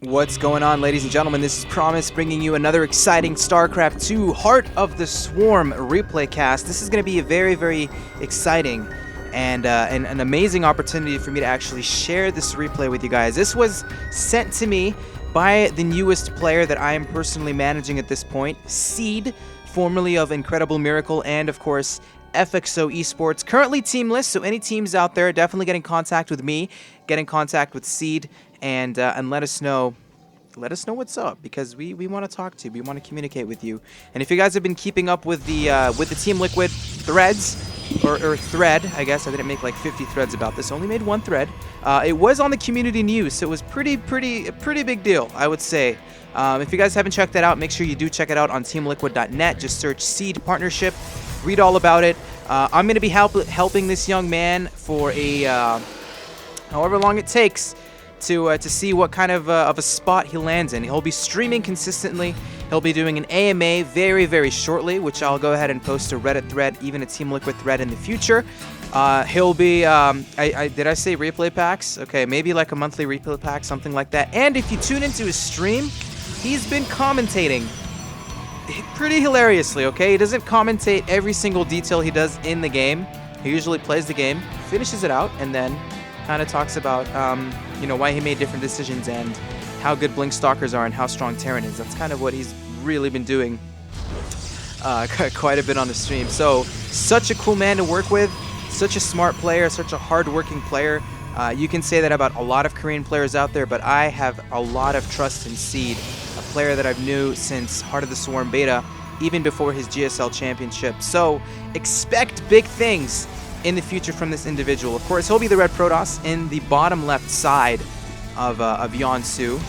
What's going on, ladies and gentlemen? This is Promise bringing you another exciting StarCraft 2 Heart of the Swarm replay cast. This is going to be a very, very exciting and an amazing opportunity for me to actually share this replay with you guys. This was sent to me by the newest player that I am personally managing at this point, Seed, formerly of Incredible Miracle, and of course FXO Esports. Currently teamless, so any teams out there, definitely get in contact with me, get in contact with Seed, and let us know what's up, because we want to talk to you, we want to communicate with you. And if you guys have been keeping up with the Team Liquid threads, or thread, I guess I didn't make like 50 threads about this, only made one thread. It was on the community news, so it was pretty big deal, I would say. If you guys haven't checked that out, make sure you do check it out on teamliquid.net. Just search Seed Partnership, read all about it. I'm going to be helping this young man for however long it takes to see what kind of a spot he lands in. He'll be streaming consistently. He'll be doing an AMA very shortly, which I'll go ahead and post a Reddit thread, even a Team Liquid thread in the future. He'll be, did I say replay packs? Okay, maybe like a monthly replay pack, something like that. And if you tune into his stream, he's been commentating pretty hilariously, okay? He doesn't commentate every single detail he does in the game. He usually plays the game, finishes it out, and then kind of talks about, you know, why he made different decisions and how good Blink Stalkers are and how strong Terran is. That's kind of what he's really been doing quite a bit on the stream. So, such a cool man to work with, such a smart player, such a hard-working player. You can say that about a lot of Korean players out there, but I have a lot of trust in Seed, a player that I've knew since Heart of the Swarm beta, even before his GSL championship. So, expect big things in the future from this individual. Of course, he'll be the red Protoss in the bottom left side of Yeonsu.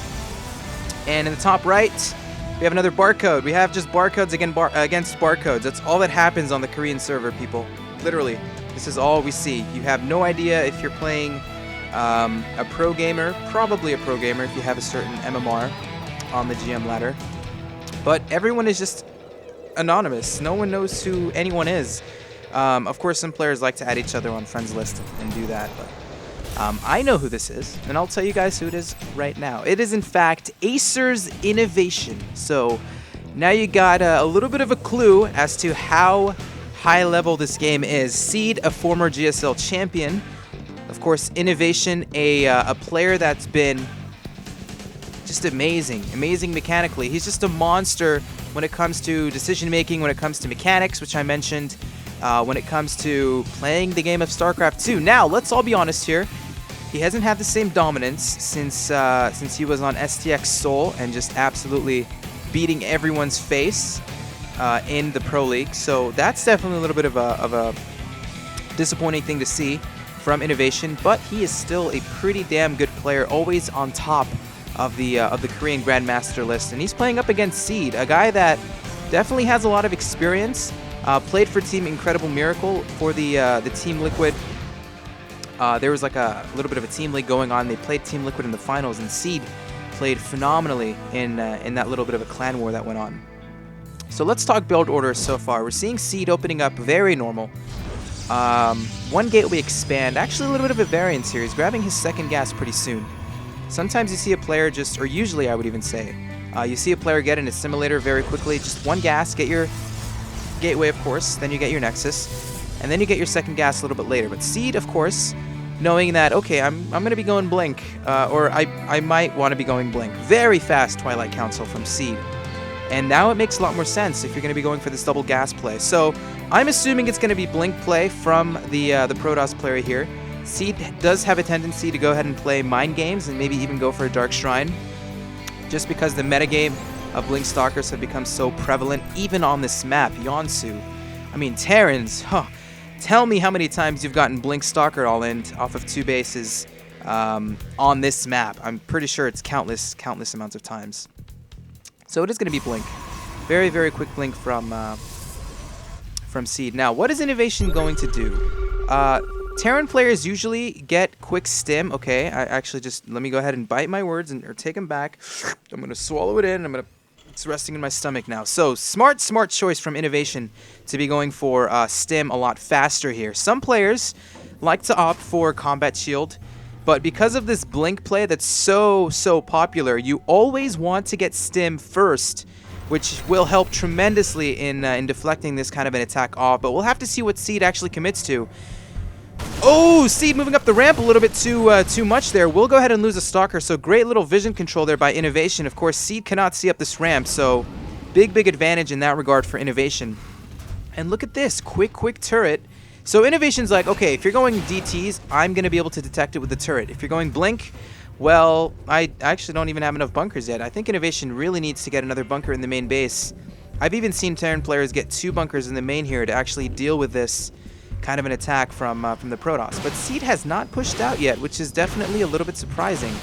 And in the top right, we have another barcode. We have just barcodes against barcodes. That's all that happens on the Korean server, people. Literally, this is all we see. You have no idea if you're playing a pro gamer, probably a pro gamer if you have a certain MMR on the GM ladder. But everyone is just anonymous. No one knows who anyone is. Of course, some players like to add each other on friends list and do that, but I know who this is, and I'll tell you guys who it is right now. It is, in fact, Acer'Innovation. So now you got a little bit of a clue as to how high level this game is. Seed, a former GSL champion. Of course, Innovation, a player that's been just amazing mechanically. He's just a monster when it comes to decision making, when it comes to mechanics, which I mentioned. When it comes to playing the game of StarCraft 2. Now, let's all be honest here. He hasn't had the same dominance since he was on STX Seoul and just absolutely beating everyone's face in the Pro League. So that's definitely a little bit of a disappointing thing to see from Innovation. But he is still a pretty damn good player, always on top of the Korean Grandmaster list. And he's playing up against Seed, a guy that definitely has a lot of experience. Played for Team Incredible Miracle for the Team Liquid. There was like a little bit of a team league going on. They played Team Liquid in the finals, and Seed played phenomenally in that little bit of a clan war that went on. So let's talk build order so far. We're seeing Seed opening up very normal. One gateway expand. Actually, a little bit of a variance here. He's grabbing his second gas pretty soon. Sometimes you see a player just, or usually I would even say, you see a player get an assimilator very quickly. Just one gas, get your gateway, of course, then you get your nexus, and then you get your second gas a little bit later. But Seed, of course, knowing that, okay, I'm gonna be going Blink, or I might want to be going Blink. Very fast Twilight Council from Seed, and now it makes a lot more sense if you're gonna be going for this double gas play. So I'm assuming it's gonna be Blink play from the Protoss player here. Seed does have a tendency to go ahead and play mind games and maybe even go for a Dark Shrine, just because the metagame of Blink Stalkers have become so prevalent, even on this map, Yeonsu. I mean, Terrans, tell me how many times you've gotten Blink Stalker all-in off of 2 bases on this map. I'm pretty sure it's countless amounts of times. So it is going to be Blink. Very quick Blink from Seed. Now, what is Innovation going to do? Terran players usually get quick stim. Okay, I actually just, let me go ahead and bite my words or take them back. I'm going to swallow it in. It's resting in my stomach now. So, smart choice from Innovation to be going for stim a lot faster here. Some players like to opt for combat shield. But because of this blink play that's so popular, you always want to get stim first, which will help tremendously in deflecting this kind of an attack off. But we'll have to see what Seed actually commits to. Oh, Seed moving up the ramp a little bit too much there. We'll go ahead and lose a Stalker, so great little vision control there by Innovation. Of course, Seed cannot see up this ramp, so big advantage in that regard for Innovation. And look at this, quick turret. So Innovation's like, okay, if you're going DTs, I'm going to be able to detect it with the turret. If you're going blink, well, I actually don't even have enough bunkers yet. I think Innovation really needs to get another bunker in the main base. I've even seen Terran players get 2 bunkers in the main here to actually deal with this kind of an attack from the Protoss. But Seed has not pushed out yet, which is definitely a little bit surprising.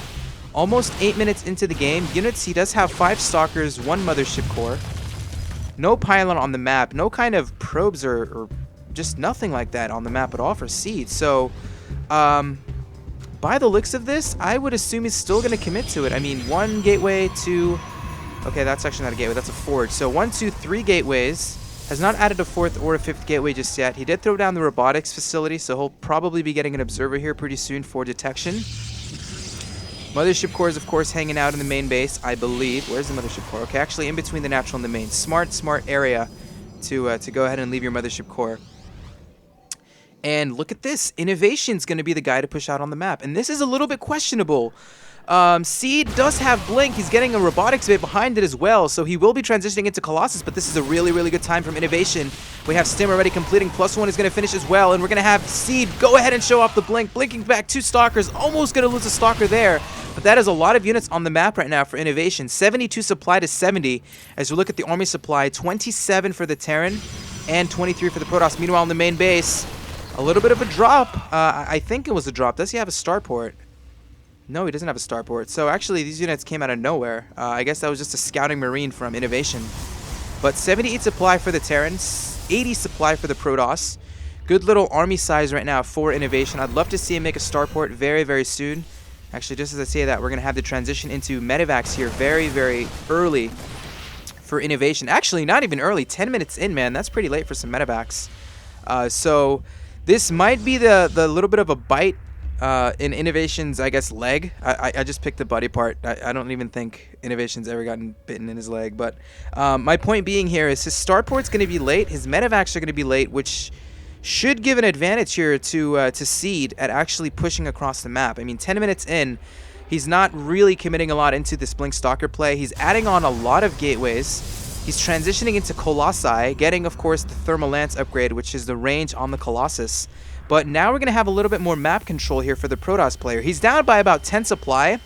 Almost 8 minutes into the game, units, he does have 5 Stalkers, 1 Mothership Core. No pylon on the map, no kind of probes or just nothing like that on the map at all for Seed. So, by the looks of this, I would assume he's still going to commit to it. I mean, 1 gateway, 2... Okay, that's actually not a gateway, that's a forge. So 1, 2, 3 gateways. Has not added a 4th or a 5th gateway just yet. He did throw down the robotics facility, so he'll probably be getting an observer here pretty soon for detection. Mothership Core is, of course, hanging out in the main base, I believe. Where's the Mothership Core? Okay, actually in between the natural and the main. Smart area to go ahead and leave your Mothership Core. And look at this. Innovation's going to be the guy to push out on the map. And this is a little bit questionable. Seed does have blink. He's getting a robotics bit behind it as well, so he will be transitioning into Colossus, but this is a really good time from Innovation. We have Stim already completing. +1 is going to finish as well, and we're going to have Seed go ahead and show off the blink. Blinking back 2 Stalkers. Almost going to lose a Stalker there, but that is a lot of units on the map right now for Innovation. 72 supply to 70. As we look at the army supply, 27 for the Terran and 23 for the Protoss. Meanwhile, in the main base, a little bit of a drop. I think it was a drop. Does he have a starport? No, he doesn't have a starport. So actually, these units came out of nowhere. I guess that was just a scouting marine from Innovation. But 78 supply for the Terrans, 80 supply for the Protoss. Good little army size right now for Innovation. I'd love to see him make a starport very soon. Actually, just as I say that, we're going to have the transition into medevacs here very early for Innovation. Actually, not even early. 10 minutes in, man. That's pretty late for some medevacs. So this might be the little bit of a bite in Innovation's, I guess, leg. I just picked the buddy part. I don't even think Innovation's ever gotten bitten in his leg. But my point being here is his starport's going to be late. His medevacs are going to be late, which should give an advantage here to Seed at actually pushing across the map. I mean, 10 minutes in, he's not really committing a lot into this Blink Stalker play. He's adding on a lot of gateways. He's transitioning into Colossi, getting, of course, the Thermal Lance upgrade, which is the range on the Colossus. But now we're going to have a little bit more map control here for the Protoss player. He's down by about 10 supply,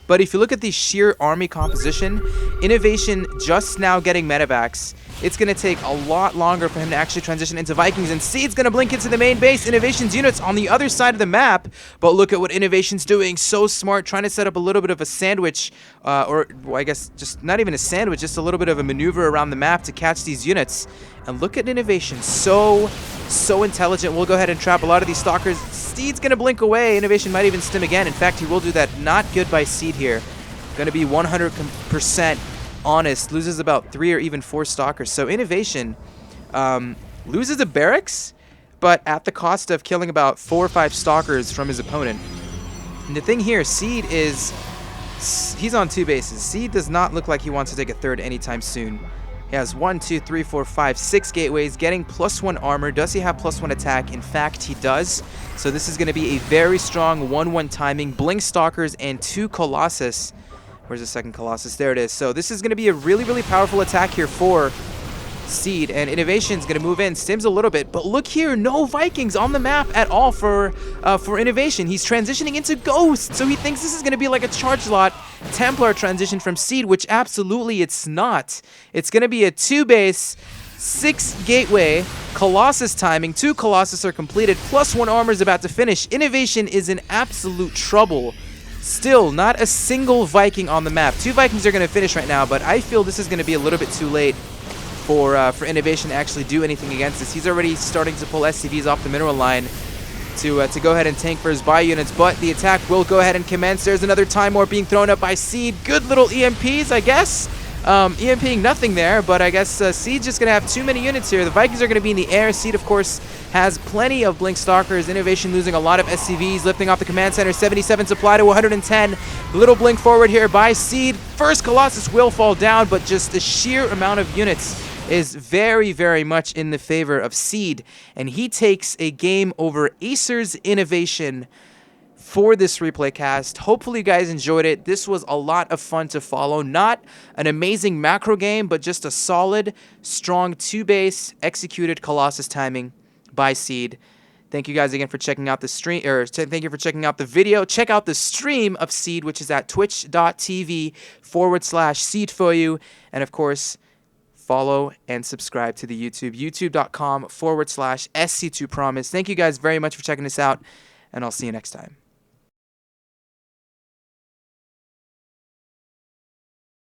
but if you look at the sheer army composition, Innovation just now getting medevacs. It's going to take a lot longer for him to actually transition into Vikings, and Seed's going to blink into the main base. Innovation's units on the other side of the map, but look at what Innovation's doing. So smart, trying to set up a little bit of a sandwich, or well, I guess just not even a sandwich, just a little bit of a maneuver around the map to catch these units. And look at Innovation, so intelligent. We'll go ahead and trap a lot of these Stalkers. Seed's going to blink away. Innovation might even stim again. In fact, he will do that. Not good by Seed here. Going to be 100% honest. Loses about 3 or even 4 Stalkers. So Innovation loses a barracks, but at the cost of killing about 4 or 5 Stalkers from his opponent. And the thing here, Seed is... he's on 2 bases. Seed does not look like he wants to take a third anytime soon. He has 1, 2, 3, 4, 5, 6 gateways, getting +1 armor. Does he have +1 attack? In fact, he does. So this is going to be a very strong 1-1 timing. Blink Stalkers and 2 Colossus. Where's the second Colossus? There it is. So this is going to be a really powerful attack here for Seed. And Innovation's going to move in, stims a little bit. But look here, no Vikings on the map at all for Innovation. He's transitioning into Ghost. So he thinks this is going to be like a charge lot Templar transition from Seed, which absolutely it's not. It's going to be a 2-base, 6 gateway, Colossus timing. 2 Colossus are completed, +1 armor is about to finish. Innovation is in absolute trouble. Still, not a single Viking on the map. 2 Vikings are going to finish right now, but I feel this is going to be a little bit too late for Innovation to actually do anything against this. He's already starting to pull SCVs off the mineral line to go ahead and tank for his buy units, but the attack will go ahead and commence. There's another Time Warp being thrown up by Seed. Good little EMPs, I guess. EMPing nothing there, but I guess Seed's just going to have too many units here. The Vikings are going to be in the air. Seed, of course, has plenty of Blink Stalkers. Innovation losing a lot of SCVs, lifting off the command center. 77 supply to 110. Little blink forward here by Seed. First Colossus will fall down, but just the sheer amount of units is very, very much in the favor of Seed. And he takes a game over Acer'Innovation for this replay cast. Hopefully you guys enjoyed it. This was a lot of fun to follow. Not an amazing macro game, but just a solid, strong 2-base executed Colossus timing by Seed. Thank you guys again for checking out the stream, or thank you for checking out the video. Check out the stream of Seed, which is at twitch.tv/SeedForyou. And of course, follow and subscribe to the YouTube, youtube.com/SC2Promise. Thank you guys very much for checking this out, and I'll see you next time.